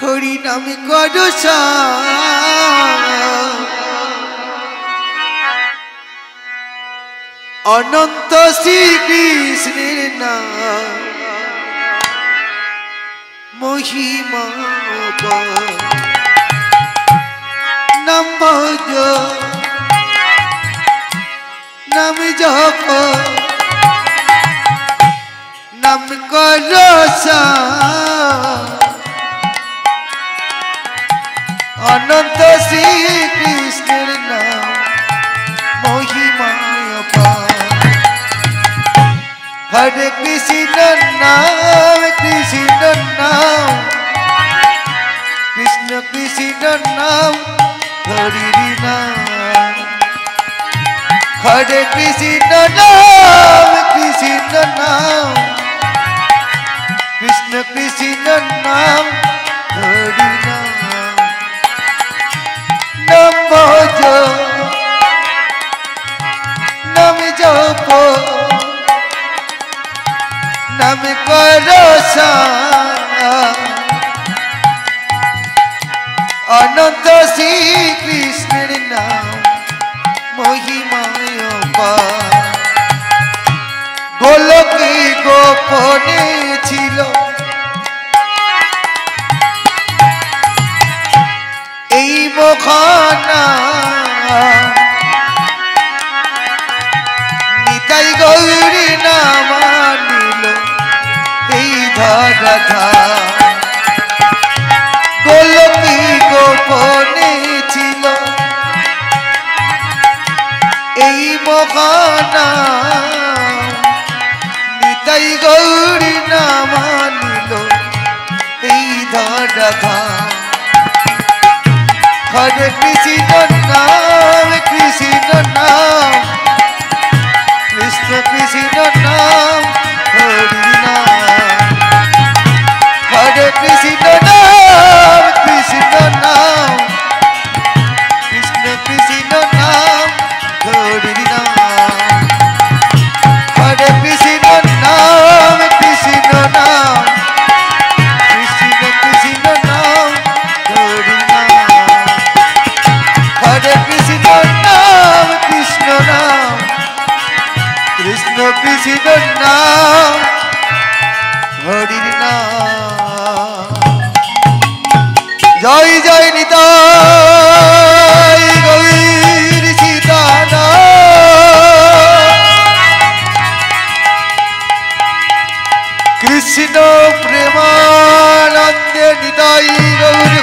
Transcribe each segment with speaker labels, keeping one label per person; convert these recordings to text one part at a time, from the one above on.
Speaker 1: হরি নামে করো অনন্ত শ্রীকৃষ্ণের নাম মহিমা নাম ভজ নাম জপ নাম করো অনন্ত শ্রীকৃষ্ণের নাম মহিমায় হরে কৃষ্ণ নাম কৃষ্ণ নাম কৃষ্ণ কৃষ্ণ নাম হরি নাম হরে কৃষ্ণ নাম কৃষ্ণ নাম কৃষ্ণ কৃষ্ণ নাম হরি নাম নাম ভজ নাম জপ নাম করো অনন্ত শ্রীকৃষ্ণের নাম মহিমায় গোলকে গোপনে ছিল এই মুখানা নিতাই গৌরী নাম নিল এই ধরা গোলকে গোপনে ছিল এই মুখানা নিতাই গৌরী নাম নিল এই ধরা হরে কৃষ্ণ নাম কৃষ্ণ নাম কৃষ্ণ কৃষ্ণ নাম হরি নাম হরে কৃষ্ণ নাম কৃষ্ণ নাম কৃষ্ণ কৃষ্ণ নাম হরি নাম হরে কৃষ্ণ নাম কৃষ্ণ নাম কৃষ্ণ কৃষ্ণ নাম হরি নাম হরে কৃষ্ণ নাম কৃষ্ণ নাম কৃষ্ণ কৃষ্ণ নাম হরি নাম জয় জয় নিতাই গৌর সীতানাম কৃষ্ণ প্রেমানন্দে নিতাই গৌর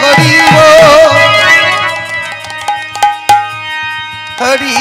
Speaker 1: হরি হরি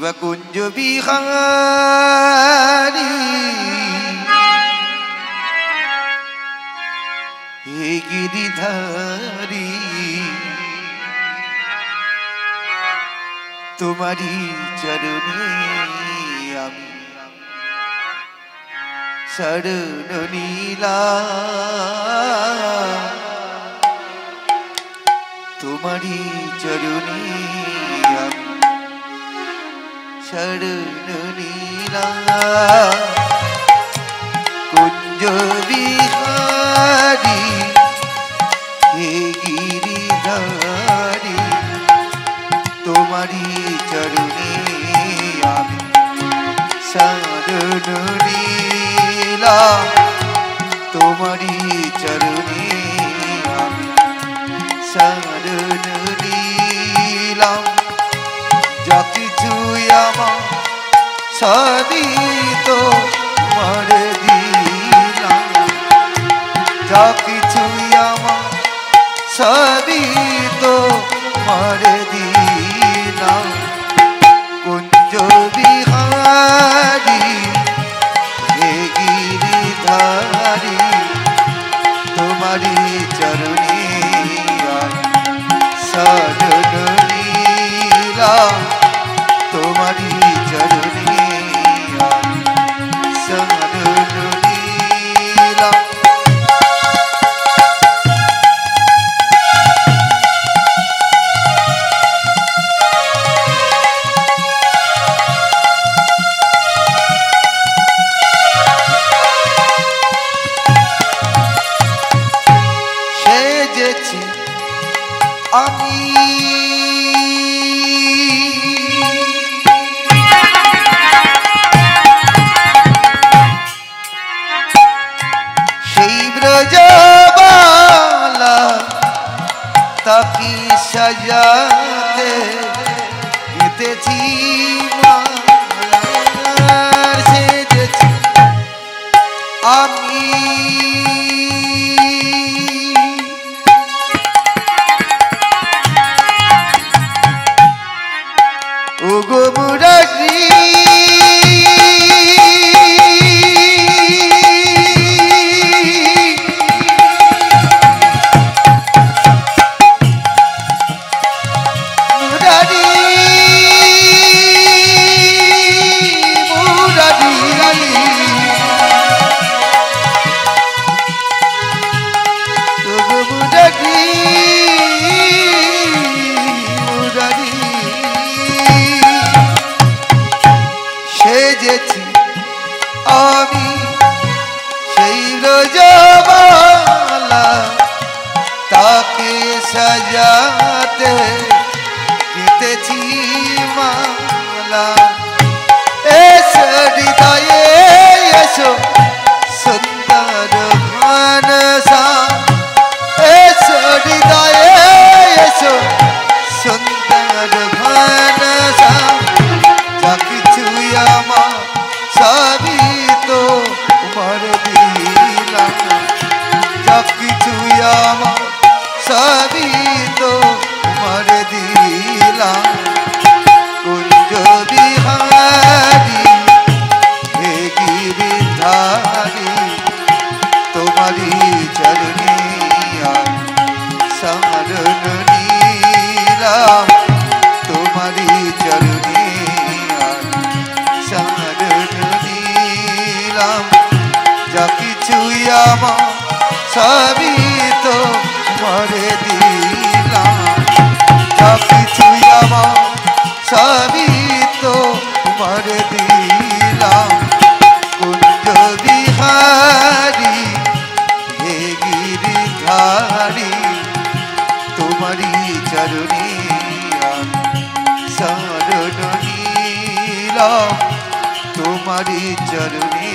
Speaker 1: শিবকুঞ্জ বিহারী হে গিরিধারী তোমারি চরণে আমি শরণ নিলাম তোমারি চরণে আমি শরণ নিলাম কুঞ্জ বিহারী হে গিরিধারী তোমারি চরণে আমি শরণ নিলাম তোমারি চরণে আমি শরণ নিলাম যা কিছু আমার সবই তোমার দিলাম যা কিছু আমার সবই তোমার দিলাম কুঞ্জ বিহারী হে গিরিধারী তোমারি চরণে শরণ নিলাম তোমারি চরণে শরণ নিলাম সেজেছি আমি সেই ব্রজবালা তাকি সাজাতে গেঁথেছি মালার সেজেছি আমি ওগো মুরারি মুরারি মুরারি ওগো মুরারি মুরারি সেজেছি আমি সেই রোজবালা তাকে সাজাতে গেঁথেছি মালা এসো হৃদয়ে এসো সুন্দর ঘনসা এসো হৃদয়ে এসো সুন্দর ঘনসা যা কিছু আমার সবই তোমার দিলাম যা কিছু আমার সবই তোমার দিলাম কুঞ্জ বিহারী হে গিরিধারী তোমারি চরণে শরণ নিলাম তোমারি চরণে শরণ নিলাম যা কিছু আমার সবই তোমার দিলাম যা কিছু আমার সবই তোমার দিলাম কুঞ্জ বিহারী হে গিরিধারী তোমারি চরণে শরণ নিলাম তোমারি চরণে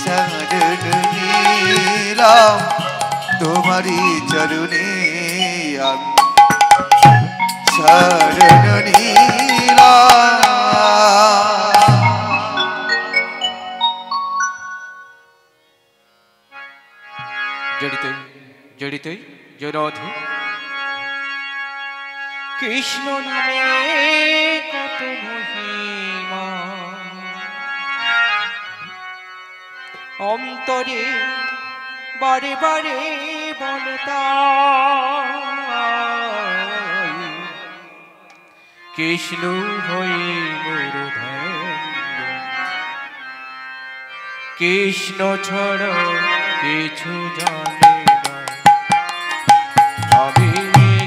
Speaker 1: শরণ নিলাম তোমারি চরণে আমি শরণ নিলাম
Speaker 2: জড়িতই জড়িতই জড়ধে কৃষ্ণ নামে কত মহিমা অন্তরে বারে বারে বলতা কৃষ্ণ হয়ে গুরু কৃষ্ণ ছাড়া কিছু জানে না আমি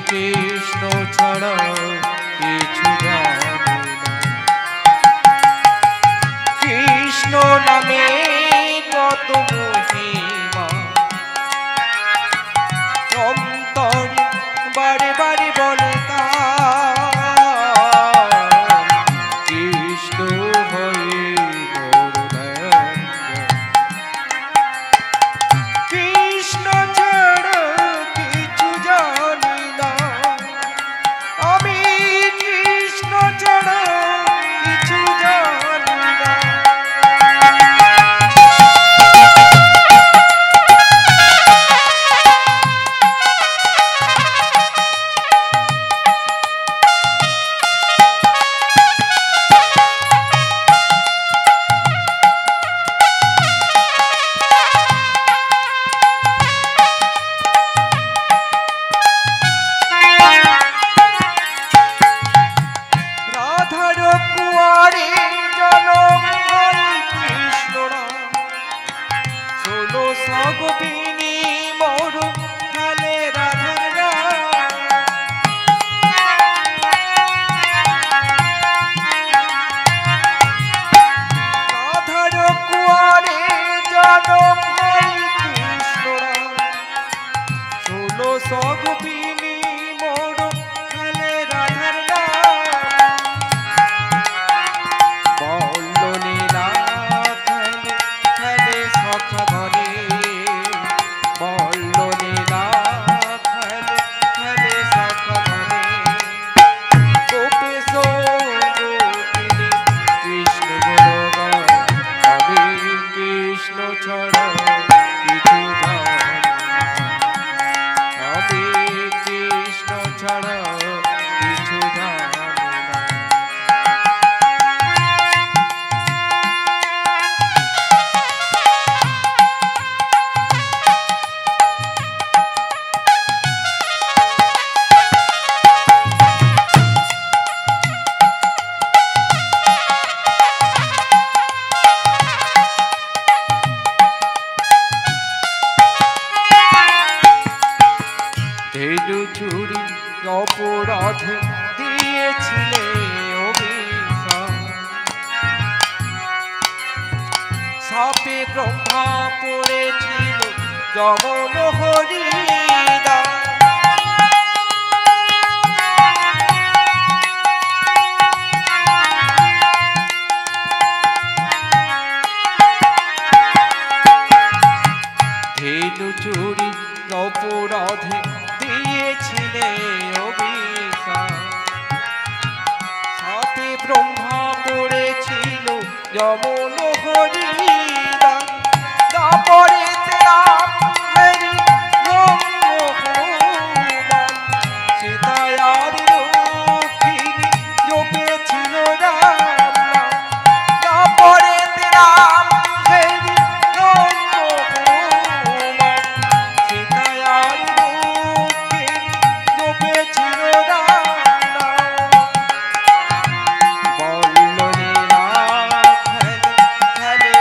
Speaker 2: কৃষ্ণ ছাড়া কিছু জানি না কৃষ্ণ নামে কত মহিমা অন্তরে বারে বারে বলতা কৃষ্ণ হয়ে কৃষ্ণ ছাড়া কিছু জানি না আমি কৃষ্ণ ছাড়া কিছু জানি না গোপিনী মোর খেলে রাধার রাধার কুয়ারে জনম হয় কৃষ্ণরা 1600 গোপিনী মোর খেলে রাধার বল্ল লীলা খেলে খেলে সখা ধরে বল্ল লীলা খেলে খেলে সখা ধরে গোপেশ গোপিনী কৃষ্ণ গুণগান আমি কৃষ্ণ ছাড়া কিছু জানি না আমি কৃষ্ণ ছাড়া কিছু জানি না ধেনু চুরি অপরাধে দিয়েছিলে অভিশাপ সাপে ব্রহ্মা পড়েছিল যমন হরিদা ধেনু চুরি অপরাধে দিয়েছিলে অভিশাপ সাপে ব্রহ্মা পড়েছিল যমন হরিদা তারপরে রাম হরি সীতায়ার রক্ষিণী জপেছিল রাম নাম তারপরে রাম হরি সীতায়ার রক্ষিণী জপেছিল রাম নাম বল্ল লীলা খেলে খেলে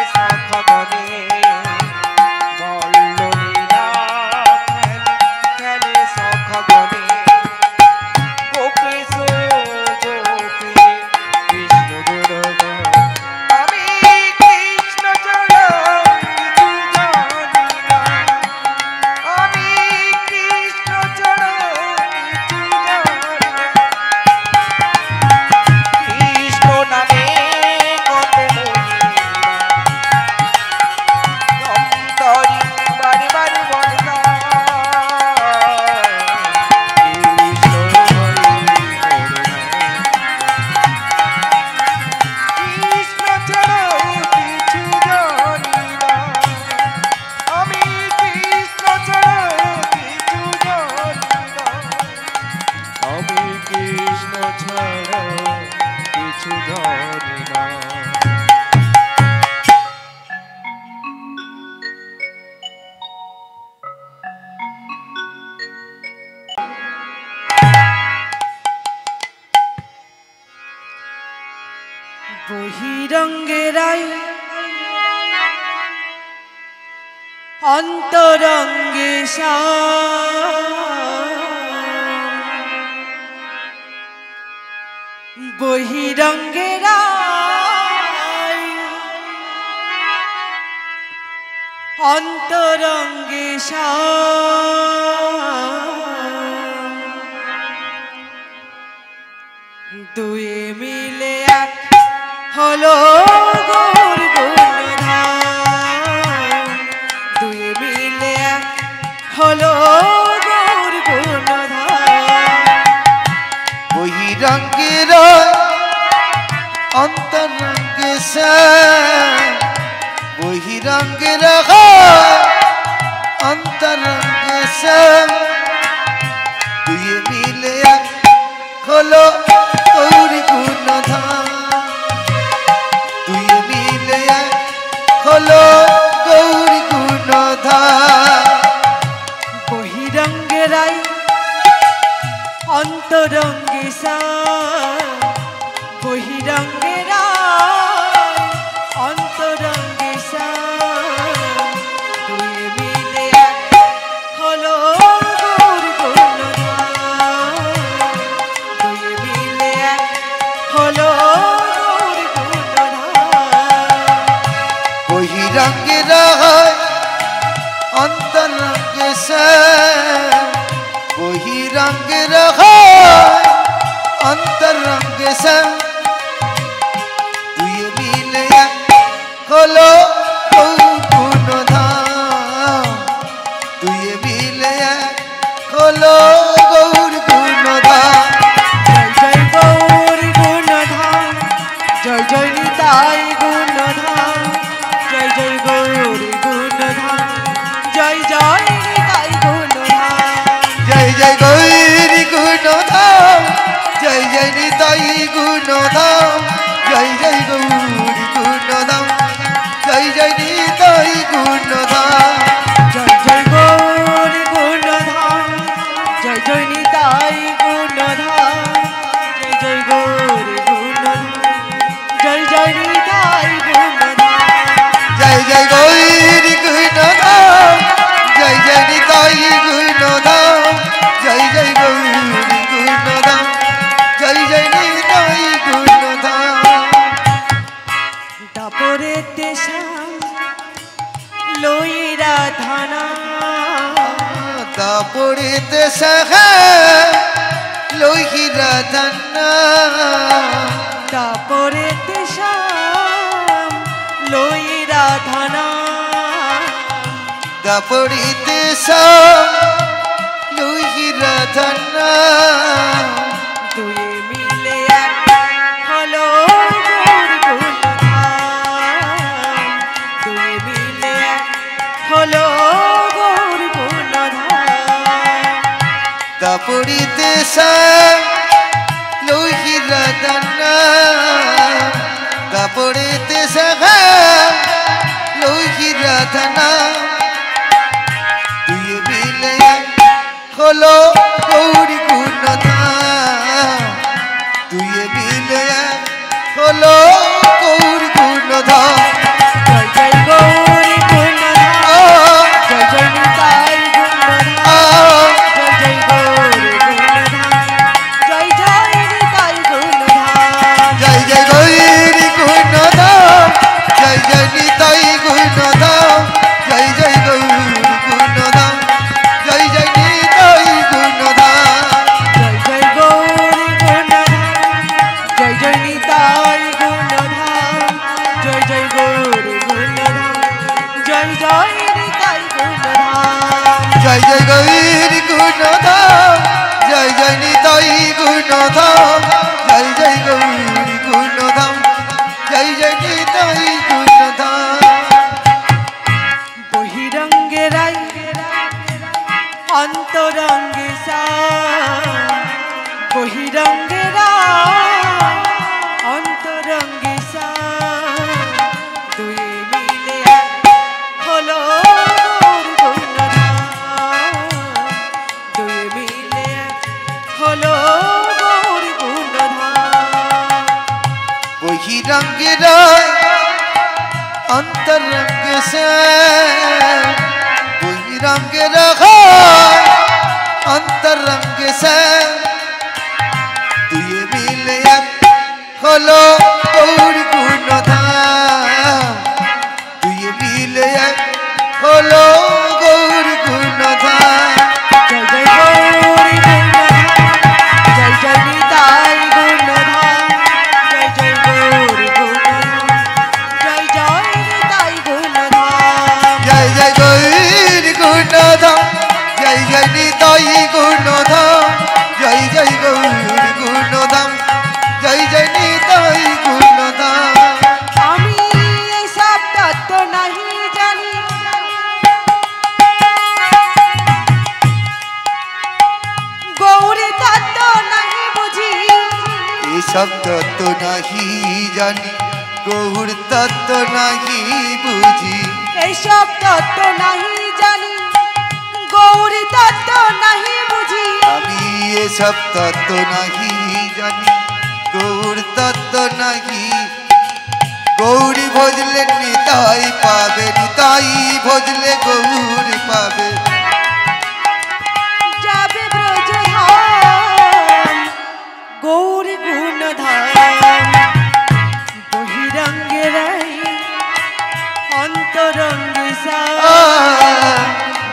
Speaker 3: অন্তরঙ্গে বহিরঙ্গের অন্তরঙ্গে দুয়ে মিলে এক হলো গৌর গুণধাম দুয়ে মিলে এক হলো গৌর গুণধাম
Speaker 1: বহিরঙ্গের অন্তরঙ্গে বহিরঙ্গের অন্তরঙ্গে দুই মিলে এক হলো গৌর গুণধাম দুই মিলে এক হলো গৌর গুণধাম
Speaker 3: বহিরঙ্গের অন্তরঙ্গে বহিরঙ্গের অন্তরঙ্গে দুই মিলে এক হলো গৌর গুণধাম দুই মিলে এক হলো গৌর গুণধাম
Speaker 1: বহিরঙ্গের অন্তরঙ্গে বহিরঙ্গের অন্তরঙ্গে দুই মিলে এক হলো গৌর গুণধাম দুই মিলে এক হলো গৌর গুণধাম
Speaker 3: জয় জয় গৌর গুণধাম জয় জয় নিতাই গুণধাম জয় জয় গৌর গুণধাম জয় জয় নিতাই গুণধাম
Speaker 1: জয় জয় গৌর গুণধাম জয় জয় নিতাই গুণধাম জয় জয় গৌর গুণধাম জয় জয় নিতাই গুণধাম
Speaker 3: জয় জয় গৌর গুণধাম জয় জয় নিতাই গুণধাম জয় জয় গৌর গুণধাম জয় জয় নিতাই গুণধাম
Speaker 1: জয় জয় গৌর গুণধাম জয় জয় নিতাই গুণধাম জয় জয় গৌর গুণধাম জয় জয় নিতাই গুণধাম
Speaker 3: দাপরেতে শ্যাম লইরা ধানা
Speaker 1: দাপড়িতে লোহিরা ধান্না
Speaker 3: দাপরেতে শ্যাম লইরা ধানা
Speaker 1: দাপড়িতে লোহিরা ধান্না
Speaker 3: দুই মিলে এক হলো গৌর গুণধাম দুই মিলে এক হলো গৌর গুণধাম
Speaker 1: দাপড়িতে লোহিরা ধান্না দাপড়িতে লোহিরা ধান্না দুই মিলে এক হলো গৌর গুণধাম দুই মিলে এক হলো গৌর গুণধাম
Speaker 3: জয় জয় গৌর গুণধাম জয় জয় নিতাই গুণধাম জয় জয় গৌর গুণধাম জয় জয় নিতাই গুণধাম
Speaker 1: জয় জয় গৌর গুণধাম জয় জয় নিতাই গুণধাম জয় জয় গৌর গুণধাম জয় জয় নিতাই গুণধাম
Speaker 3: জয় জয় গৌর গুণধাম জয় জয় নিতাই গুণধাম জয় জয় গৌর গুণধাম জয় জয় নিতাই গুণধাম
Speaker 1: জয় জয় গৌর গুণধাম জয় জয় নিতাই গুণধাম জয় জয় গৌর গুণধাম জয় জয় নিতাই গুণধাম
Speaker 3: বহিরঙ্গের অন্তরঙ্গে বহিরঙ্গের অন্তরঙ্গে দুই মিলে এক হলো গৌর গুণধাম দুই মিলে এক হলো গৌর গুণধাম
Speaker 1: বহিরঙ্গের অন্তরঙ্গে रंग रहा अंतरंग से तुझे मिले हलो गौर गुणधाम तुझे मिले हलो गौर गुणधाम
Speaker 3: जय जय गौरी गुणधाम जय जय निताई गुणधाम जय जय गौरी गुणधाम जय जय निताई गुणधाम
Speaker 1: जय जय गौर गुणधाम जय जय निताई गुणधाम जय जय गौर गुणधाम जय जय निताई गुणधाम
Speaker 3: আমি এই সব তত্ত্ব নাহি জানি গৌরী তত্ত্ব নাহি বুঝি
Speaker 1: ये सब तत्व नहीं जानी गौर तत्व नहीं बुझी
Speaker 3: এই সব তত্ত্ব নাহি জানি গৌরী তত্ত্ব নাহি বুঝি
Speaker 1: আমি ये सब तत्व नहीं जानी गौर तत्व नहीं गौरी भजले निताई पावे निताई भजले गौर पावे
Speaker 3: যাবে ব্রজধাম গৌরী গুণধাম বহিরঙ্গে রাই অন্তরঙ্গে সা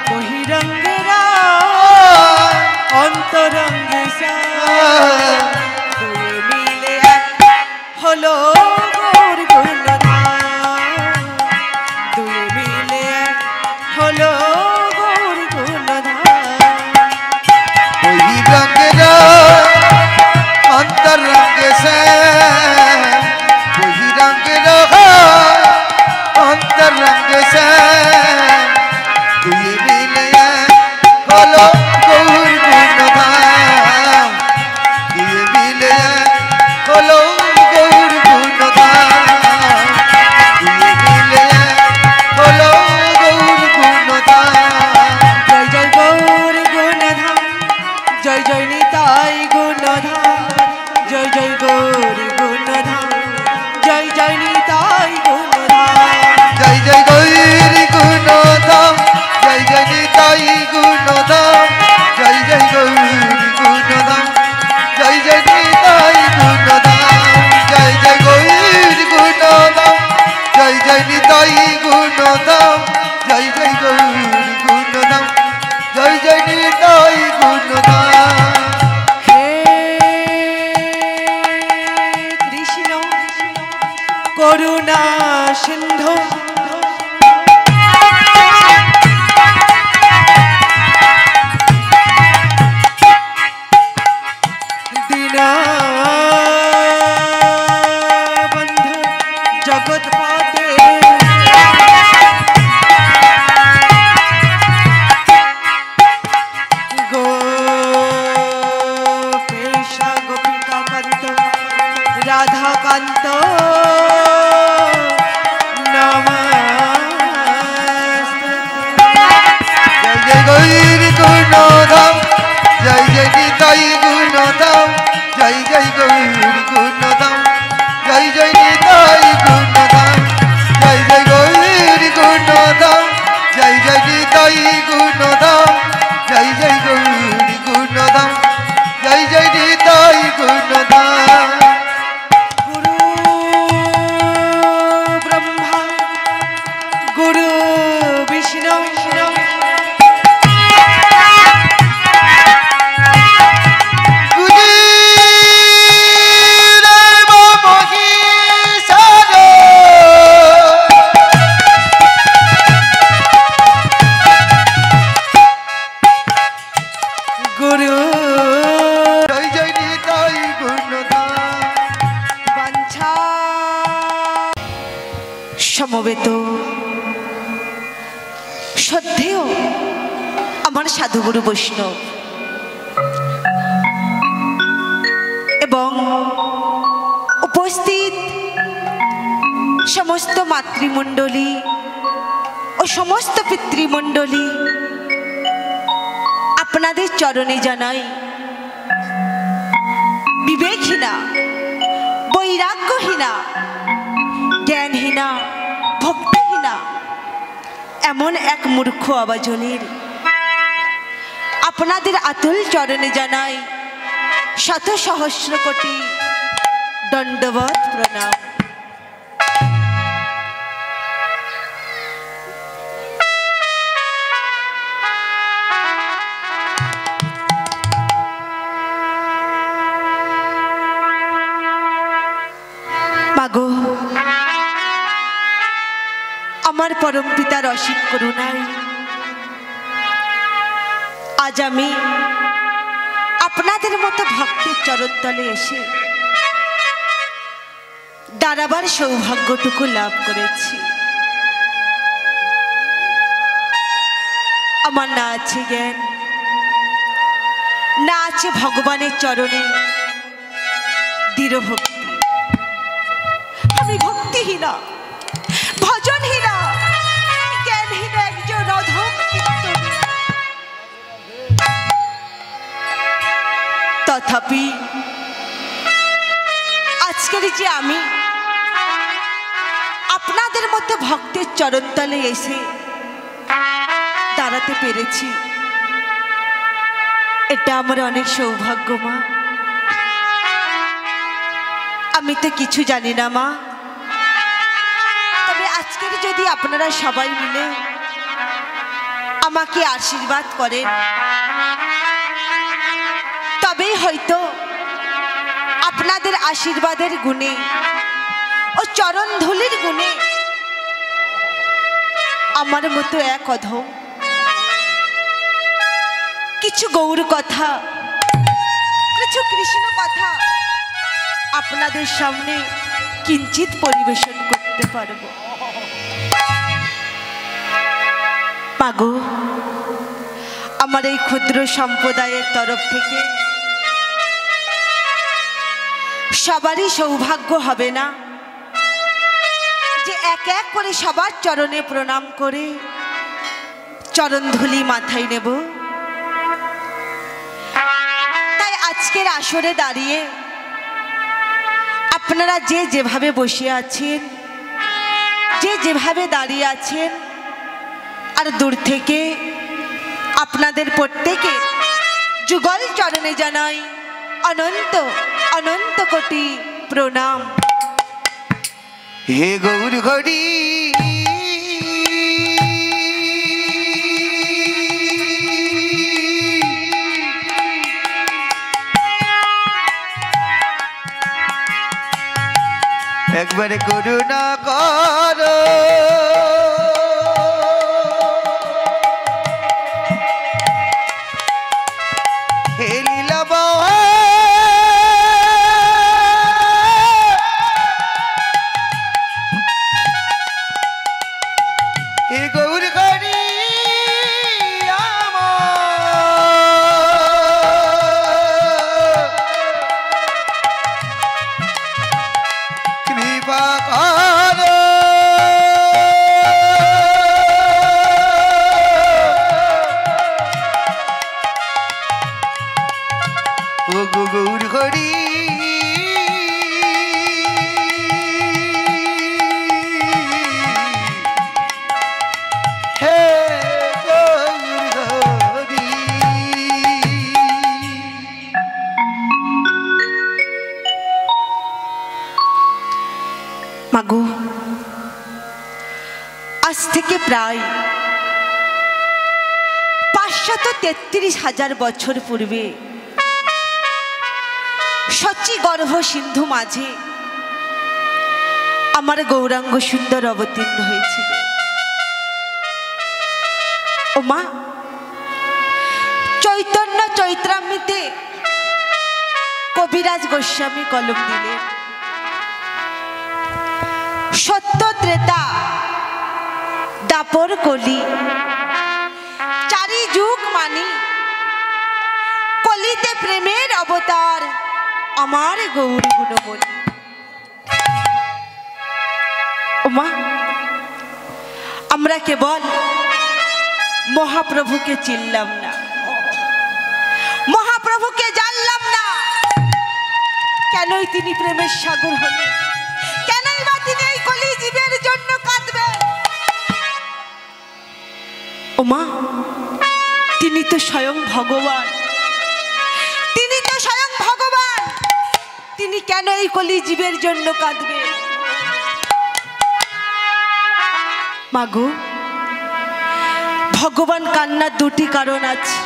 Speaker 3: বহিরঙ্গে রাই অন্তরঙ্গে সা দুয়ে মিলে এক হলো গৌরী গুণধাম দুয়ে মিলে এক হলো গৌরী গুণধাম
Speaker 1: वही रंग अंतर रंग से वही रंग अंतर रंग से तुझे मिले हलो गौर गुणधाम तुझे मिले हलो गौर गुणधाम तुझे मिले हलो गौर गुणधाम
Speaker 3: जय जय गौरी गुणधाम जय जय निताई गुणधाम जय जय गौरी गुणधाम जय जय निताई गुणधाम
Speaker 1: जय जय गौरी गुणधाम जय जय निताई गुणधाम जय जय गौरी गुणधाम जय जय निताई गुणधाम जय जय गौरी गुणधाम जय जय निताई गुणधाम जय जय गौरी गुणधाम जय जय निताई गुणधाम
Speaker 3: हे कृष्ण करुणा सिंधु दीनबंधु जगतपते गोपेशा गोपिका कांत राधा कांत
Speaker 1: जय जय गौरी गुणधाम जय जय निताई गुणधाम जय जय गौरी गुणधाम जय जय निताई गुणधाम जय जय गौरी गुणधाम जय जय निताई गुणधाम जय जय गौरी गुणधाम जय जय निताई गुणधाम
Speaker 3: गुरु ब्रह्मा गुरु विष्णु
Speaker 1: गुरुदेव महेश्वर
Speaker 3: गुरु
Speaker 1: जय जय निताई गुणधाम
Speaker 3: বাঞ্ছা সমবেত শ্রদ্ধেয় আমার সাধুগুরু বৈষ্ণব এবং উপস্থিত সমস্ত মাতৃমণ্ডলী ও সমস্ত পিতৃমণ্ডলী আপনাদের চরণে জানাই বিবেকহীনা বৈরাগ্যহীনা জ্ঞানহীনা ভক্তিহীনা এমন এক মূর্খ আবাজনের আপনাদের আতুল চরণে জানাই শত সহস্র কোটি দণ্ডবত প্রণাম। মাগো, আমার পরম পিতার অসীম করুণায় আজ আমি আপনাদের মতো ভক্তের চরণতলে এসে দাঁড়াবার সৌভাগ্যটুকু লাভ করেছি। আমার না আছে জ্ঞান, না আছে ভগবানের চরণে দৃঢ় ভক্তি। আমি ভক্তিহীনা, ভজনহীনা, জ্ঞানহীনা একজন অধম কীর্তনী। তথাপি আজকের যে আমি আপনাদের মতো ভক্তের চরণতলে এসে দাঁড়াতে পেরেছি, এটা আমার অনেক সৌভাগ্য মা। আমি তো কিছু জানি না মা, তবে আজকের যদি আপনারা সবাই মিলে আমাকে আশীর্বাদ করেন, তবেই হয়তো আপনাদের আশীর্বাদের গুণে ও চরণ ধুলির গুণে আমার মতো এক অধম কিছু গৌর কথা, কিছু কৃষ্ণ কথা আপনাদের সামনে কিঞ্চিত পরিবেশন করতে পারব। মাগো, আমার এই ক্ষুদ্র সম্প্রদায়ের তরফ থেকে সবারই সৌভাগ্য হবে না যে এক এক করে সবার চরণে প্রণাম করে চরণধুলি মাথায় নেব। তাই আজকের আসরে দাঁড়িয়ে আপনারা যে যেভাবে বসে আছেন, যে যেভাবে দাঁড়িয়ে আছেন, আর দূর থেকে আপনাদের প্রত্যেকের যুগল চরণে জানাই অনন্ত অনন্ত কোটি প্রণাম।
Speaker 1: হে গৌর হরি, একবারে করুণা করো, হে লীলা বাবা, হে গৌর হরি কৃপা করো, ও গৌর হরি, হে গৌর হরি।
Speaker 3: মাগো, আজ থেকে প্রায় 533,000 বছর পূর্বে সচি গর্ভ সিন্ধু মাঝে আমার গৌরাঙ্গ সুন্দর অবতীর্ণ হয়েছিল। ও মা, চৈতন্য চৈত্রামৃতে কবিরাজ গোস্বামী কলম দিলেন, সত্য ত্রেতা দাপর কলি চারি যুগ মানি, কলিতে প্রেমের অবতার আমার গৌর গুণমণি। ওমা, আমরা কেবল মহাপ্রভুকে চিনলাম না, মহাপ্রভুকে জানলাম না, কেনই তিনি প্রেমের সাগর হলেন, কেনই বা তিনি এই কলি জীবের জন্য কাঁদবেন। ওমা, তিনি তো স্বয়ং ভগবান, তিনি তো স্বয়ং ভগবান। তিনি কেন এই কলি জীবের জন্য কাঁদবে? মাগো, ভগবান কান্নার দুটি কারণ আছে।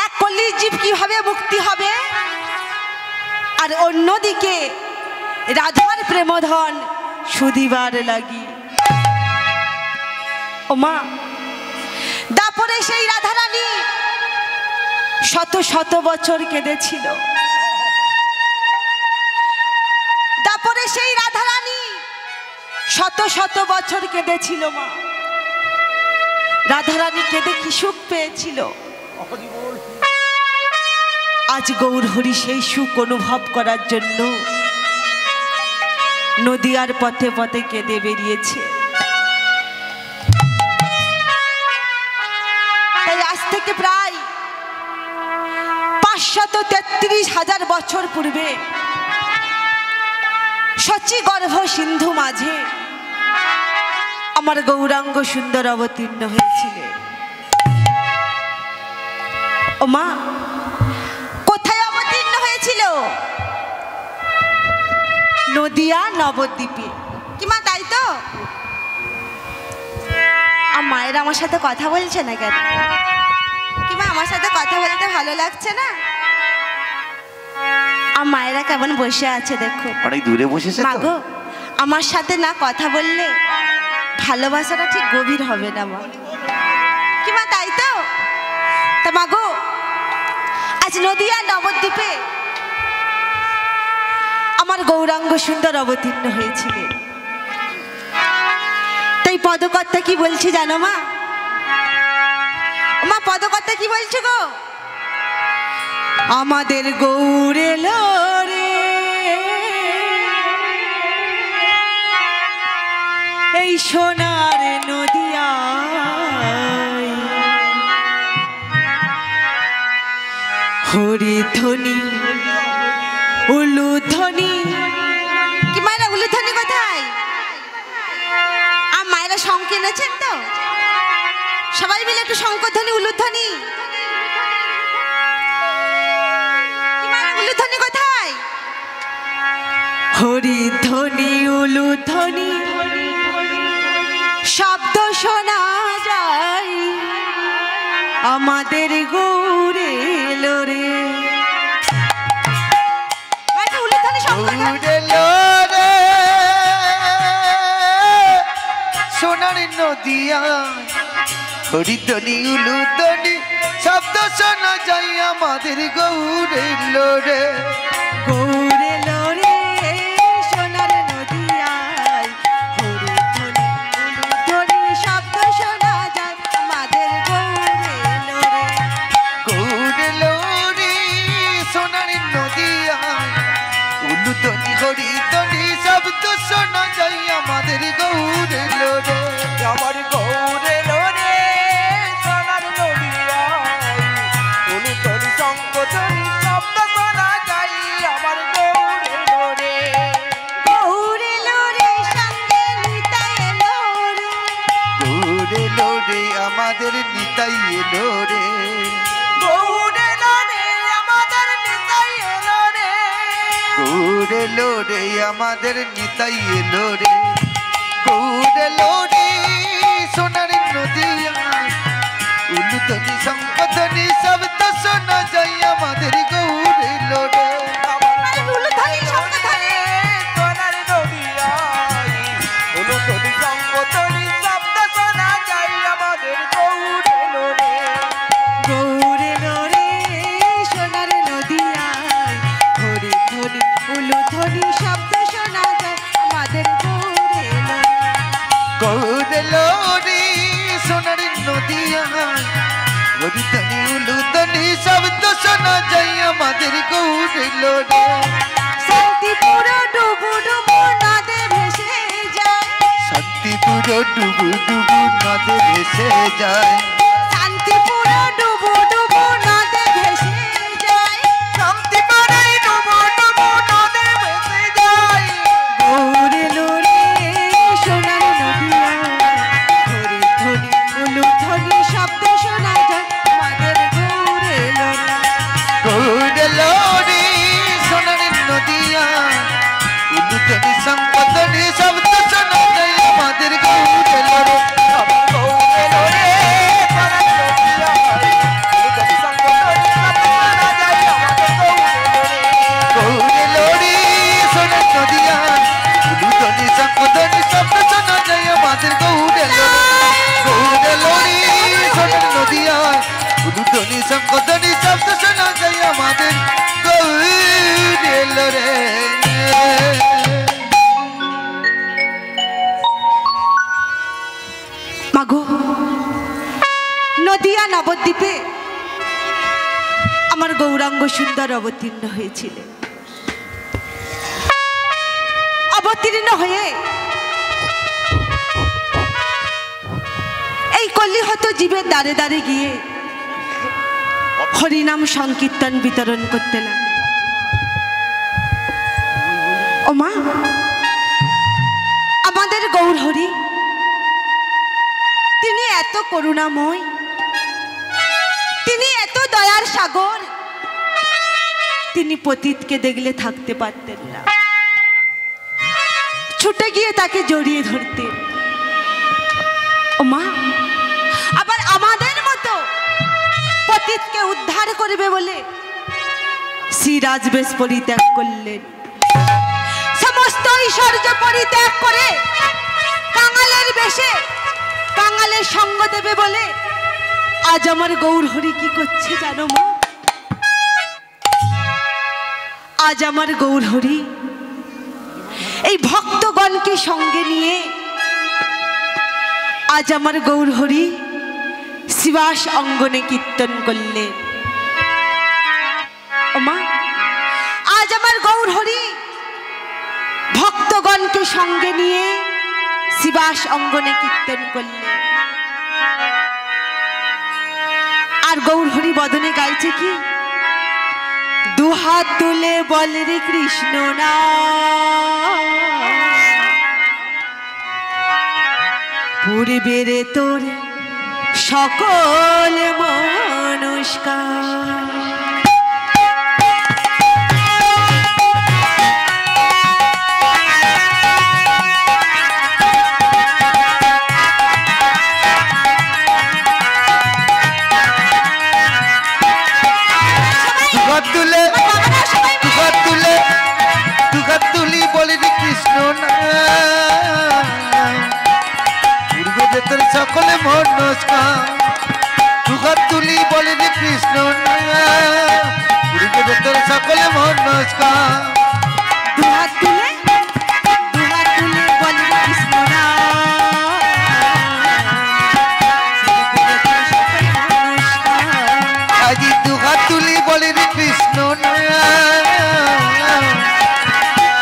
Speaker 3: এক, কলি জীব কিভাবে মুক্তি হবে, আর অন্যদিকে রাধার প্রেমধন সুদিবার লাগি। ও মা, দাপরে সেই রাধারানী শত শত বছর কেঁদেছিল। দাপরে সেই রাধারানী শত শত বছর কেঁদেছিল। মা, রাধারানী কেঁদে কি সুখ পেয়েছিল? আজ গৌর হরি সেই সুখ অনুভব করার জন্য নদিয়ার পথে পথে কেঁদে বেরিয়েছে। তাই আজ থেকে প্রায় 533,000 বছর পূর্বে শচী গর্ভ সিন্ধু মাঝে আমার গৌরাঙ্গ সুন্দর অবতীর্ণ হয়েছিলেন। ও মা, কোথায় অবতীর্ণ হয়েছিল? নদিয়া নবদ্বীপে। কি মা, তাই তো? মায়েরা আমার সাথে কথা বলছে না কেন? কি মা, আমার সাথে কথা বলতে ভালো লাগছে না? মায়েরা কেমন বসে আছে দেখো।
Speaker 1: অনেক দূরে বসেছে তো।
Speaker 3: মাগো, আমার সাথে না কথা বললে ভালোবাসাটা ঠিক গভীর হবে না মা। কি মা, তাই তো? তা মাগো, আজ নদিয়া নবদ্বীপে আমার গৌরাঙ্গ সুন্দর অবতীর্ণ হয়েছিলেন। তাই পদকর্তা কি বলছি জানো মা? মা, পদকর্তা কি বলছে গো? আমাদের গৌর এলো রে, এই সোনার নদিয়ায়, হরি ধ্বনি উলুধ্বনি। কি মায়েরা, উলুধ্বনি কোথায়? মায়েরা শঙ্খ এনেছেন তো? সবাই মিলে একটু শঙ্খধ্বনি উলুধ্বনি। উলুধ্বনি কোথায়? হরি ধ্বনি উলুধ্বনি শব্দ শোনা যায়, আমাদের গৌরে এলো রে।
Speaker 1: সোনার নদিয়া, হরিধ্বনি উলুধ্বনি শব্দ শোনা যায়, আমাদের গৌরে এলো রে।
Speaker 3: গৌরে এলো রে, সোনার নদিয়ায়, হরিধ্বনি উলুধ্বনি শব্দ শোনা যায়, আমাদের গৌরে এলো রে।
Speaker 1: গৌরে এলো রে, সোনার নদিয়া, উলুধ্বনি হরিধ্বনি শব্দ শোনা যায়, আমাদের গৌরে এলো রে।
Speaker 2: আমার গৌরে লোরে সোনার নদিয়ায়, উলুধ্বনি শঙ্খধ্বনি শব্দ শোনা যায়, আমার গৌরে লোরে।
Speaker 3: গৌরে এলো রে, সঙ্গে নিতাই এলো রে।
Speaker 1: গৌরে এলো রে, আমাদের নিতাই এলো রে।
Speaker 2: গৌরে লোরে আমাদের নিতাই এলো রে।
Speaker 1: গৌরে এলো রে, আমাদের নিতাই এলো রে। গৌরে এলো রে, সোনার নদিয়া, উলুধ্বনি শঙ্খধ্বনি শব্দ শোনা যায়, আমাদের গৌরে এলো রে।
Speaker 3: উলুধ্বনি শঙ্খধ্বনি
Speaker 2: সোনার নদিয়ায়, উলুধ্বনি শঙ্খধ্বনি শব্দ শোনা যায়, আমাদের গৌরে লোরে।
Speaker 3: গৌরে এলো রে, সোনার নদিয়ায়, হরিধ্বনি উলুধ্বনি শব্দ শোনা যায়, আমাদের গৌরে এলো রে।
Speaker 1: গৌরে এলো রে, সোনার নদিয়া, হরিধ্বনি উলুধ্বনি শব্দ শোনা যায়, আমাদের গৌরে এলো রে।
Speaker 3: শান্তিপুর ডুবু ডুবু নদে ভেসে যায়,
Speaker 1: শান্তিপুর ডুবু ডুবু নদে ভেসে যায়।
Speaker 3: শান্তিপুর ডুবু ডুবু নদে ভেসে যায়,
Speaker 2: শান্তিপুরে ডুবু ডুবু নদে ভেসে যায়।
Speaker 3: গৌরে এলো রে, সোনার নদিয়ায়, হরিধ্বনি উলুধ্বনি শব্দ মাগো, নদিয়া নবদ্বীপে আমার গৌরাঙ্গ সুন্দর অবতীর্ণ হয়েছিল। অবতীর্ণ হয়ে এই কলিহত জীবের দ্বারে দ্বারে গিয়ে হরিনাম সংকীর্তন বিতরণ করতে লাগলেন। ও মা, আমাদের গৌরহরি তিনি এত করুণাময়, তিনি এত দয়ার সাগর, তিনি পতিতকে দেখলে থাকতে পারতেন না, ছুটে গিয়ে তাকে জড়িয়ে ধরতেন। ও মা, আবার আমাদের মতো পতিতকে উদ্ধার করবে বলে শ্রী রাজবেশ পরিত্যাগ করলেন, সমস্ত ঐশ্বর্য পরিত্যাগ করে কাঙালের বেশে কাঙালের সঙ্গ দেবে বলে আজ আমার গৌরহরি কি করছে জানো মা? আজ আমার গৌরহরি এই ভক্তগণকে সঙ্গে নিয়ে আজ আমার গৌরহরি শিবাস অঙ্গনে কীর্তন করলেন। ও মা, আজ আমার গৌরহরি ভক্তগণকে সঙ্গে নিয়ে শিবাস অঙ্গনে কীর্তন করলেন। আর গৌরহরি বদনে গাইছে কি? দুহাত তুলে বলে রে কৃষ্ণ না, পূর্বের তোর সকল মনস্কার।
Speaker 1: সকলে মনস্কার, দুহাত তুলি বলে রে কৃষ্ণ পুরীকে ভেতরে সকলে মনস্কার।
Speaker 3: দুহাত তুলে বলে রে কৃষ্ণ
Speaker 1: আজি দুহাত তুলি বলে রে কৃষ্ণ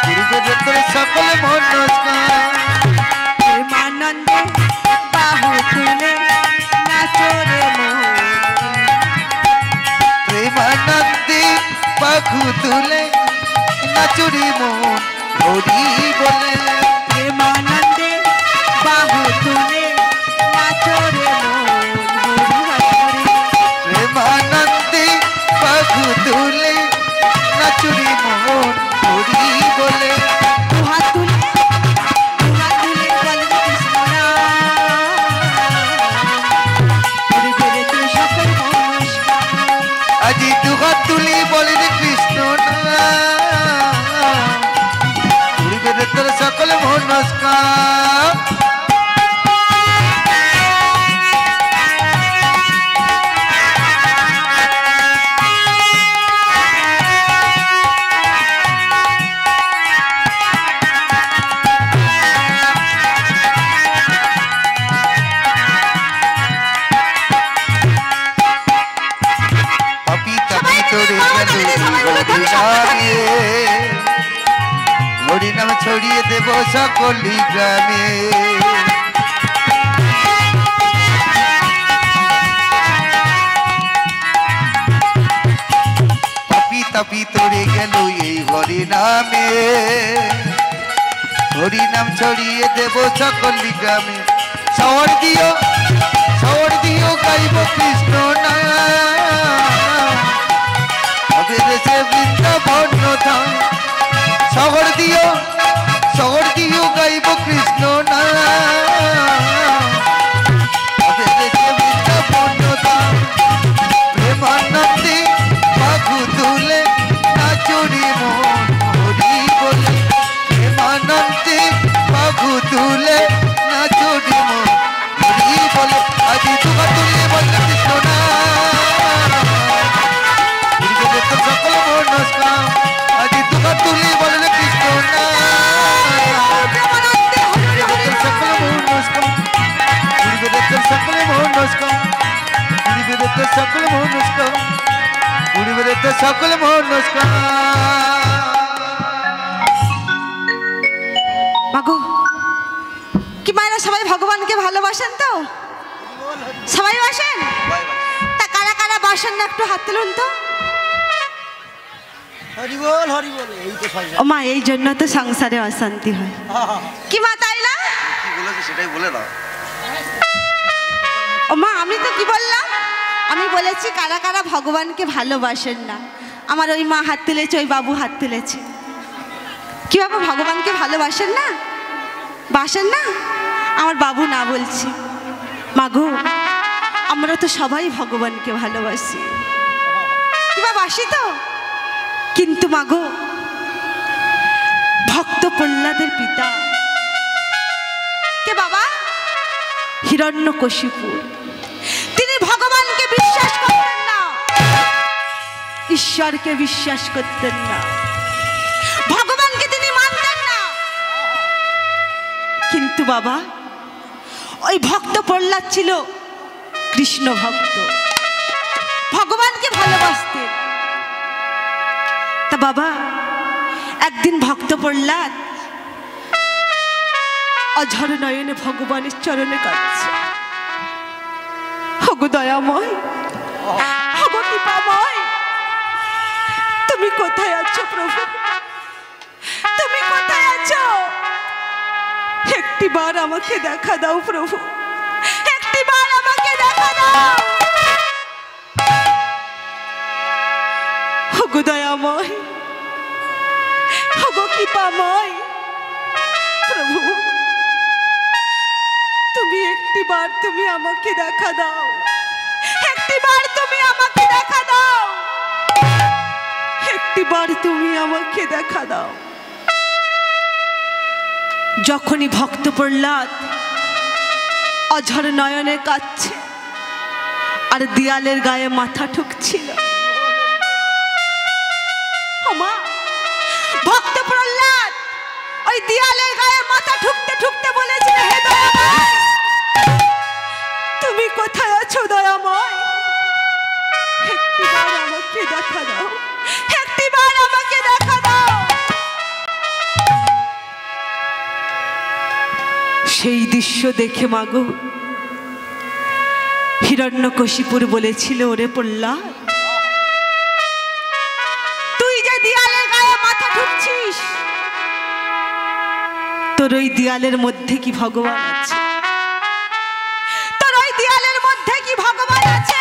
Speaker 1: পুরীকে ভেতরে সকলে মনস্কার।
Speaker 3: প্রেমানন্দে বাহু তুলে নাচো রে মন,
Speaker 1: প্রেমানন্দে বাহু তুলে নাচো রে মন হরি বলে।
Speaker 3: প্রেমানন্দে বাহু তুলে নাচো রে মন হরি হরি।
Speaker 1: প্রেমানন্দে বাহু তুলে নাচো রে মন হরি বলে।
Speaker 3: দুহাত তুলে বলে কৃষ্ণ পূর্বের তোর সকল মনস্কার।
Speaker 1: আজি দুহাত তুলি বলে রে কৃষ্ণ পূর্বের তোর সকল মনস্কার। হরিনাম ছড়িয়ে দেব সকলি গ্রামে। পাপি তাপি তরে গেল এই হরিনামে, হরিনাম ছড়িয়ে দেব সকলি গ্রামে। শহর দিও গাইব কৃষ্ণ নাম, হবে দেশে বৃন্দাবন ধাম। শহর দিও গাইব কৃষ্ণ নাম, হবে দেশে বৃন্দাবন ধাম। প্রেমানন্দে বাহু তুলে নাচো রে মন হরি বলে। প্রেমানন্দে বাহু তুলে নাচো রে মন হরি বলে। তোর সকল মোহ নস্ক উড়িবে রে তোর সকল মোহ নস্ক উড়িবে রে তোর সকল মোহ নস্ক
Speaker 3: মাগো কি মায়েরা সবাই ভগবানকে ভালোবাসেন তো সবাই বাসেন তা কারা কারা বাসেন না একটু হাত তুলুন তো
Speaker 4: হরি বল এই তো সবাই
Speaker 3: ও মা এই জন্য তো সংসারে অশান্তি হয় কি মা তাই না
Speaker 1: কি বলেছে সেটাই বলে দাও
Speaker 3: ও মা আমি তো কি বললাম আমি বলেছি কারা কারা ভগবানকে ভালোবাসেন না আমার ওই মা হাত তুলেছে ওই বাবু হাত তুলেছে কি বাবু ভগবানকে ভালোবাসেন না বাসেন না আমার বাবু না বলছি মাগো আমরা তো সবাই ভগবানকে ভালোবাসি কিবা বাসি তো কিন্তু মাগো ভক্ত প্রহ্লাদের পিতা কে বাবা হিরণ্যকশিপু তিনি ভগবানকে বিশ্বাস করতেন না ঈশ্বরকে বিশ্বাস করতেন না ভগবানকে তিনি মানতেন না কিন্তু বাবা ওই ভক্ত প্রহ্লাদ ছিল কৃষ্ণ ভক্ত ভগবানকে ভালোবাসতেন তা বাবা একদিন ভক্ত প্রহ্লাদ অঝর নয়নে ভগবানের চরণে কাঁদছে হগো দয়াময় হগো কৃপাময় তুমি কোথায় আছো প্রভু তুমি কোথায় আছো একটিবার আমাকে দেখা দাও প্রভু একটিবার আমাকে দেখা দাও হগো দয়াময় হগো কৃপাময় প্রভু তুমি একটিবার তুমি আমাকে দেখা দাও একটিবার তুমি আমাকে দেখা দাও একটিবার তুমি আমাকে দেখা দাও যখনই ভক্ত প্রহ্লাদ অঝর নয়নে কাঁদছে আর দেয়ালের গায়ে মাথা ঠুকছিল ভক্ত প্রহ্লাদ ওই দেয়ালের গায়ে মাথা ঠুকতে ঠুকতে বলেছিল হে দয়াময় তুমি কোথায় আছো দয়াময় একটিবার আমাকে দেখা দাও একটিবার আমাকে দেখা দাও সেই দৃশ্য দেখে মাগো হিরণ্যকশিপুর বলেছিল ওরে প্রহ্লাদ তুই যে দেয়ালের গায়ে মাথা ঠুকছিস তোর ওই দেয়ালের মধ্যে কি ভগবান আছে তোর ওই দেয়ালের মধ্যে কি ভগবান আছে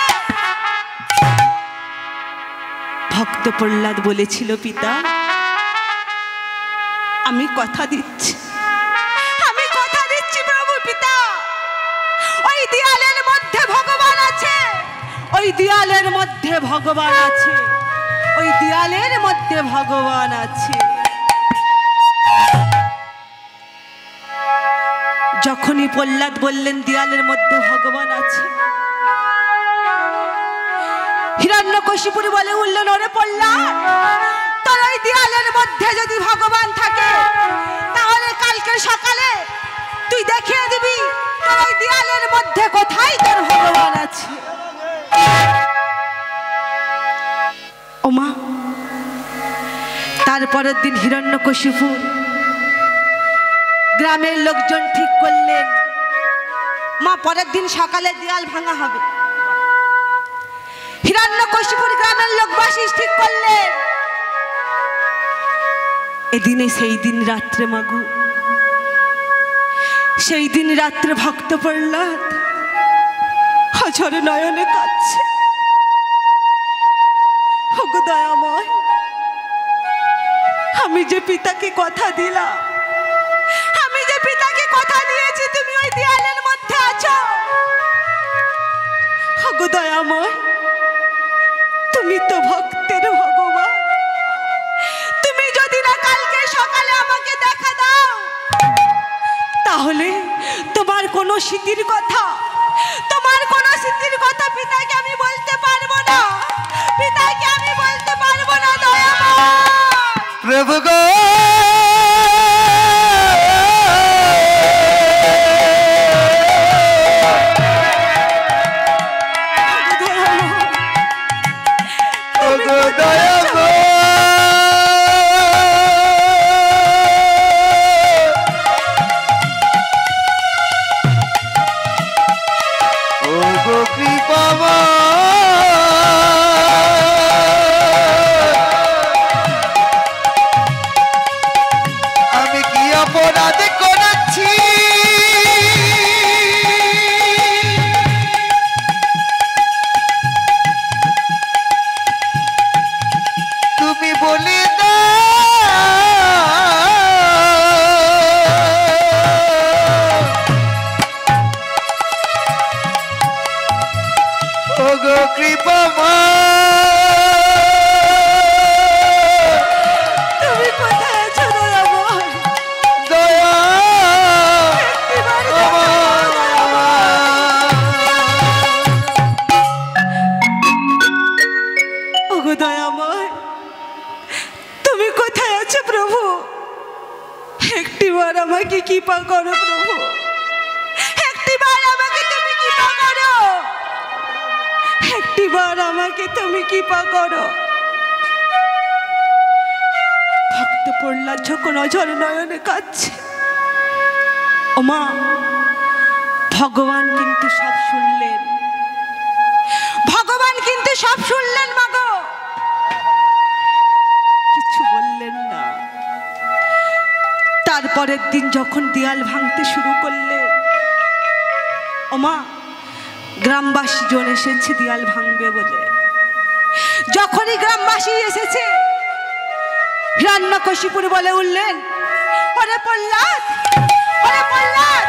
Speaker 3: ভক্ত প্রহ্লাদ বলেছিল পিতা আমি কথা দিচ্ছি প্রভু পিতা ওই দেয়ালের মধ্যে ভগবান আছে ওই দেয়ালের মধ্যে ভগবান আছে ওই দেয়ালের মধ্যে ভগবান আছে যখনই প্রহ্লাদ বললেন দেয়ালের মধ্যে ভগবান আছে হিরণ্যকশিপু বলে উঠলেন ওরে প্রহ্লাদ তোর ওই দেয়ালের মধ্যে যদি ভগবান থাকে তাহলে কালকে সকালে তুই দেখিয়ে দিবি তোর ওই দেয়ালের মধ্যে কোথায় তোর ভগবান আছে ওমা তারপরের দিন হিরণ্যকশিপু গ্রামের লোকজন ঠিক করলেন মা পরের দিন সকালে দেয়াল ভাঙা হবে হিরণ্যকশিপুর গ্রামের লোকবাসী ঠিক করলেন এদিনে সেই দিন রাত্রে মাগু সেই দিন রাত্রে ভক্ত প্রহ্লাদ অঝর নয়নে কাঁদছে ওগো দয়াময় আমি যে পিতাকে কথা দিলাম আমি যে পিতাকে কথা দিয়েছি তুমি ওই দেয়ালের মধ্যে আছো ওগো দয়াময় তুমি তো ভক্তের ভগবান তুমি যদি না কালকে সকালে আমাকে দেখা দাও তাহলে তোমার কোনো স্মৃতির কথা পিতাকে আমি বলতে পারবো না পিতাকে আমি বলতে পারবো না দয়াময়
Speaker 1: প্রভু গো ওগো কৃপামা
Speaker 3: তুমি কোথায় আছো দয়াময়?
Speaker 1: দয়া
Speaker 3: ওগো দয়াময়, তুমি কোথায় আছো প্রভু? একটিবার আমাকে কৃপা করো প্রভু, একটিবার আমাকে তুমি কৃপা করো, একটিবার আমাকে তুমি কৃপা করো। ভক্ত প্রহ্লাদ যখন অঝর নয়নে কাঁদছে, ওমা ভগবান কিন্তু সব শুনলেন, ভগবান কিন্তু সব শুনলেন মাগো, কিছু বললেন না। তারপরের দিন যখন দেয়াল ভাঙতে শুরু করলেন, ওমা গ্রামবাসী জন এসেছে দেয়াল ভাঙবে বলে। যখনই গ্রামবাসী এসেছে, হিরণ্যকশিপুর বলে উঠলেন, ওরে প্রহ্লাদ, ওরে প্রহ্লাদ,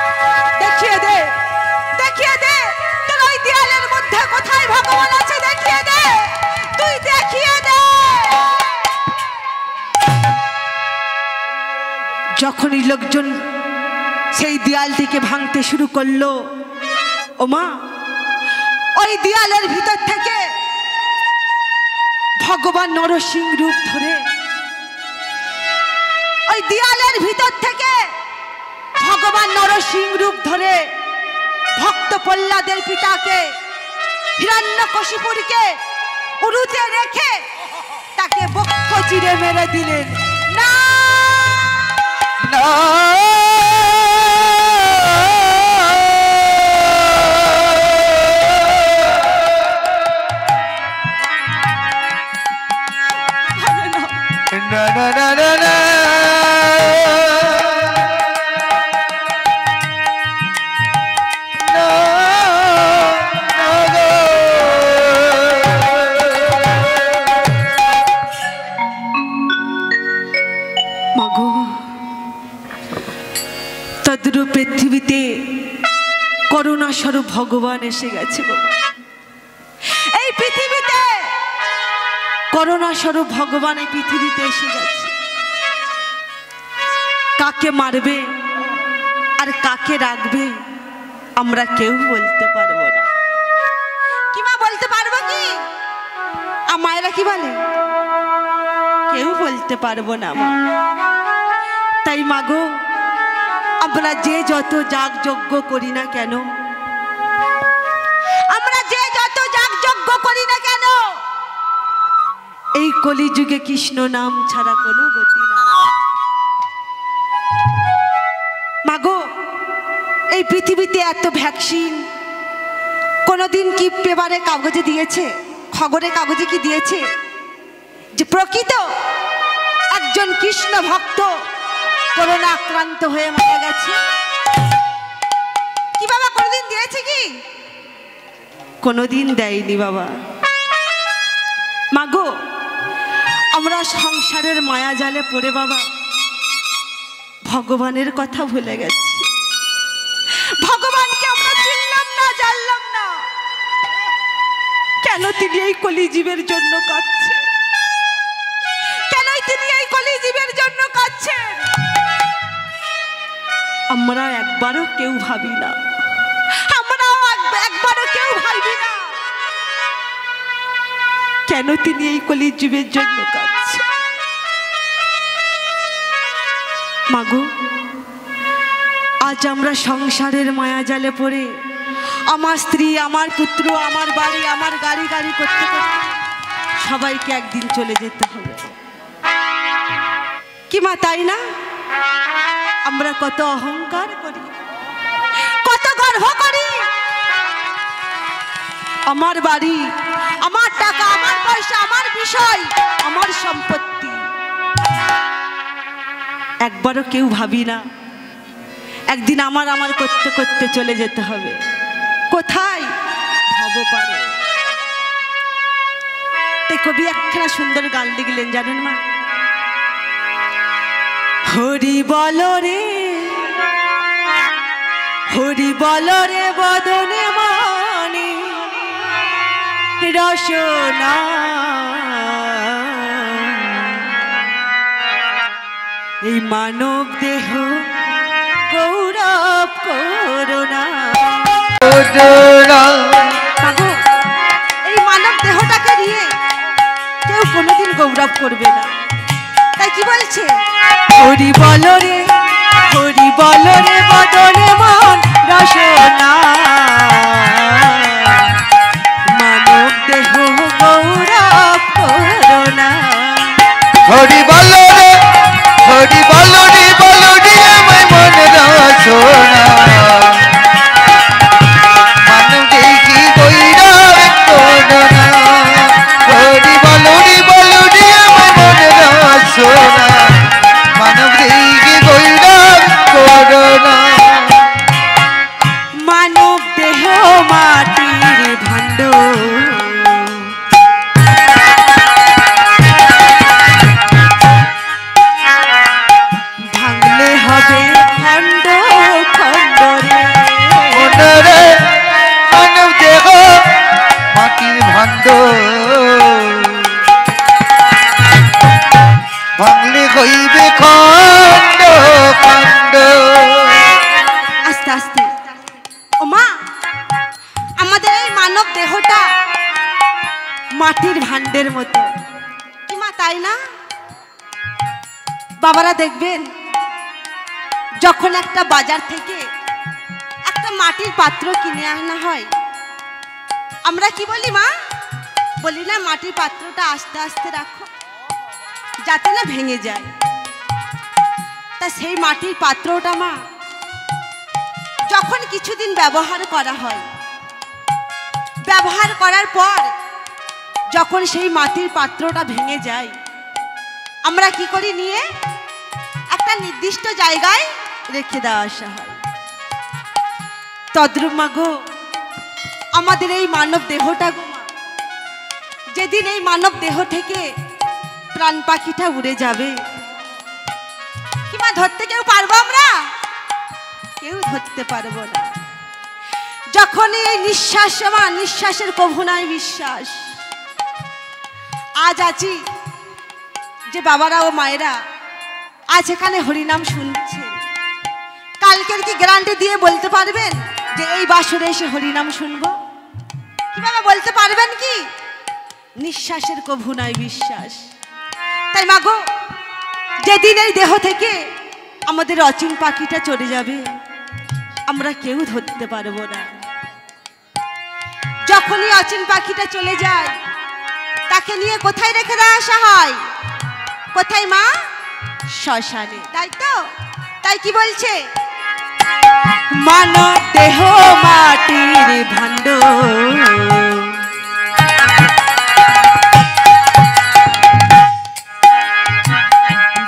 Speaker 3: দেখিয়ে দে, দেখিয়ে দে তোর ওই দেয়ালের মধ্যে কোথায় ভগবান আছে, দেখিয়ে দে, তুই দেখিয়ে দে। যখনই লোকজন সেই দেয়ালটিকে ভাঙতে শুরু করলো, ওমা ওই দেয়ালের ভিতর থেকে ভগবান নরসিংহ রূপ ধরে, ওই দেয়ালের ভিতর থেকে ভগবান নরসিংহ রূপ ধরে ভক্ত প্রহ্লাদের পিতাকে হিরণ্যকশিপুরকে উরুতে রেখে তাকে বক্ষ চিরে মেরে দিলেন। না
Speaker 1: না na na na na na
Speaker 3: মাগো, তদ্রূপ পৃথিবীতে করুণা স্বরূপ ভগবান এসে গেছে গো। এই পৃথিবীতে করুণা স্বরূপ ভগবান এই পৃথিবীতে এসে গেছে। কাকে মারবে আর কাকে রাখবে আমরা কেউ বলতে পারবো না। কি মা বলতে পারবো কি? মায়েরা কি বলে? কেউ বলতে পারবো না মা। তাই মাগো, আমরা যে যত যাগযজ্ঞ করি না কেন, আমরা যে যত যাগযজ্ঞ করি না কেন, এই কলিযুগে কৃষ্ণ নাম ছাড়া কোনো গতি না মাগো। এই পৃথিবীতে এত ভ্যাকসিন কোনোদিন কি পেপারে কাগজে দিয়েছে, খবরের কাগজে কি দিয়েছে যে প্রকৃত একজন কৃষ্ণ ভক্ত করোনা আক্রান্ত হয়ে মারা গেছে? কি বাবা কোনোদিন দিয়েছে কি? কোনোদিন দেয়নি বাবা। মাগো, আমরা সংসারের মায়া জালে পড়ে বাবা ভগবানের কথা ভুলে গেছি। ভগবানকে আমরা চিনলাম না, জানলাম না কেন তিনি এই কলিজীবের জন্য কাঁদছেন, কেন তিনি এই কলিজীবের জন্য কাঁদছেন। আমরা একবারও কেউ ভাবি না, আমরাও একবারও কেউ ভাবি না কেন তিনি এই কলিযুগের জন্য কাঁদছেন। মাগো, আজ আমরা সংসারের মায়া জালে পড়ে আমার স্ত্রী, আমার পুত্র, আমার বাড়ি, আমার গাড়ি গাড়ি করতে করতে সবাইকে একদিন চলে যেতে হবে। কি মা, তাই না? আমরা কত অহংকার করি, কত গর্ব করি। আমার বাড়ি, আমার টাকা, আমার পয়সা, আমার বিষয়, আমার সম্পত্তি, একবারও কেউ ভাবি না একদিন আমার আমার করতে করতে চলে যেতে হবে। কোথায়? ভবপারে। তাই কবি একখানা সুন্দর গান লিখলেন জানেন মা? হরি বল রে, হরি বল রে বদনে মানে, রসনা এই মানব দেহ গৌরব করোনা। এই মানব দেহটাকে নিয়ে কেউ কোনোদিন গৌরব করবে না। তাই কি বলছে? হরি বল রে বদনে মন রসনা মানব দেহ গৌরব করোনা।
Speaker 1: হরি বল রে বলনি আমায় মন রসনা মানব দেখি গৌরব করোনা। হরি বলনি আমায় মন রসনা মানব দেখি গৌরব করোনা।
Speaker 3: মানব দেহ মাটির ভাণ্ড ভাঙলে হবে খণ্ড খণ্ড রে।
Speaker 1: ওনারে মানব দেহ মাটির ভাণ্ড ভাঙলে হইবে খণ্ড খণ্ড।
Speaker 3: আস্তে আস্তে ও মা, আমাদের এই মানব দেহটা মাটির ভাণ্ডের মতো কি মা, তাই না? বাবারা দেখবেন যখন একটা বাজার থেকে একটা মাটির পাত্র কিনে আনা হয়, আমরা কি বলি মা? বলি না মাটির পাত্রটা আস্তে আস্তে রাখো যাতে না ভেঙে যায়। তা সেই মাটির পাত্রটা মা যখন কিছুদিন ব্যবহার করা হয়, ব্যবহার করার পর যখন সেই মাটির পাত্রটা ভেঙে যায়, আমরা কি করি? নিয়ে একটা নির্দিষ্ট জায়গায় রেখে দেওয়া আসা হয়। তদ্রূপ মাগো আমাদের এই মানব দেহটা গো মা, যেদিন এই মানব দেহ থেকে প্রাণ পাখিটা উড়ে যাবে, কি মা ধরতে কেউ পারবো? আমরা কেউ ধরতে পারবো না। যখন এই নিঃশ্বাস মা, নিঃশ্বাসের প্রভু নাই বিশ্বাস। আজ আছি যে বাবারা ও মায়েরা আজ এখানে হরিনাম শুনছে, কালকের কি গ্যারান্টি দিয়ে বলতে পারবেন যে এই বাসরে এসে হরিনাম শুনবো? কি বাবা বলতে পারবেন কি? নিঃশ্বাসের প্রভু নাই বিশ্বাস। তাই মাগো যেদিন এই দেহ থেকে আমাদের অচিন পাখিটা চলে যাবে, আমরা কেউ ধরতে পারবো না। যখনই অচিন পাখিটা চলে যায়, তাকে নিয়ে কোথায় রেখে দেওয়া আসা হয়? কোথায় মা? শ্মশানে, তাই তো? তাই কি বলছে? মানব দেহ মাটির ভাণ্ড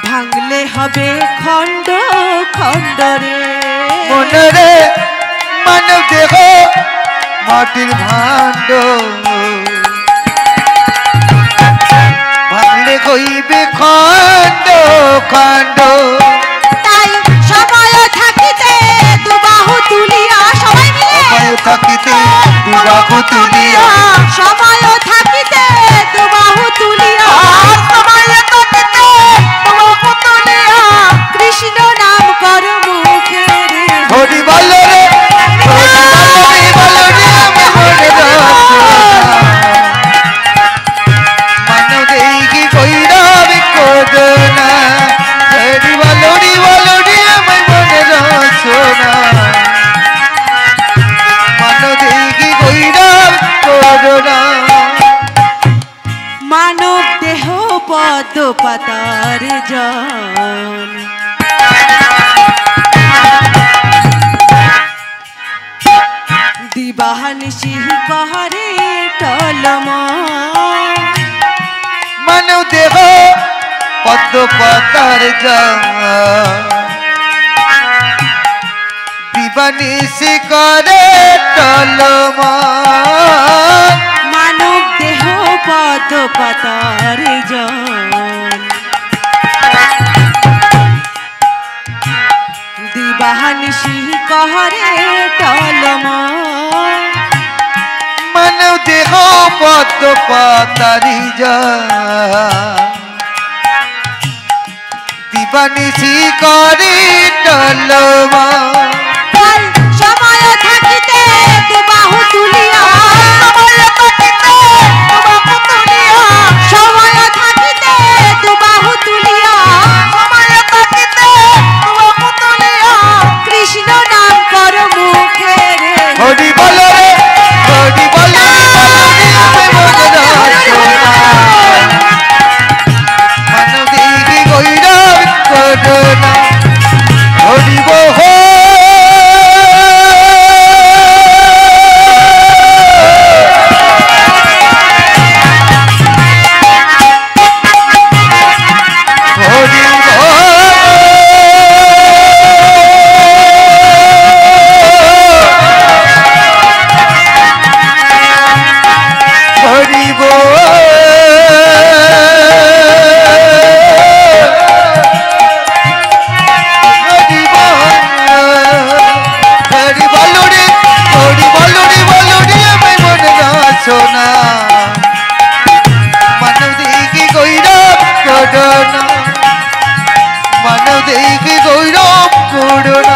Speaker 3: ভাঙলে হবে খণ্ড খণ্ড রে।
Speaker 1: মনরে মানব দেহ মাটির ভাণ্ড ভাঙলে হইবে খণ্ড খণ্ড।
Speaker 3: তাই সময় থাকিতে দুবাহু তুলিয়া, সবাই মিলে
Speaker 1: সময় থাকিতে দুবাহু তুলিয়া,
Speaker 3: সময় থাকিতে দুবাহু তুলিয়া,
Speaker 1: সময় থাকিতে দুবাহু তুলিয়া
Speaker 3: কৃষ্ণ নাম কর মুখে রে।
Speaker 1: হরি বল রে বলনি আমি মনে রসনা মানব দেখি গৌরব করোনা। হরি বলনি আমি মনে রসনা মানব দেখি গৌরব করোনা।
Speaker 3: মানব দেহ পদ্ম পাতার জল দিবাহানিশি কহরে টলম।
Speaker 1: মানব দেহ পদ্ম পাতার দিবানিশি করে টলম।
Speaker 3: মানব দেহ পদ্ম পাতার জল দিবাহানিশি কহরে টলম।
Speaker 1: মানব দেহ পদ্ম পাতারি যা দিবানিশি করি টলমা
Speaker 3: সময় থাকিতে দু বাহু তুলিয়া সময় থাকিতে দু বাহু তুলিয়া কৃষ্ণ নাম কর মুখে রে
Speaker 1: হরি বল রে হরি বল রে মানব দেহি গৈরব করুণা হরি বল সোনা মানব দেহি গৈরব করুণা মানব দেহি গৈরব করুণা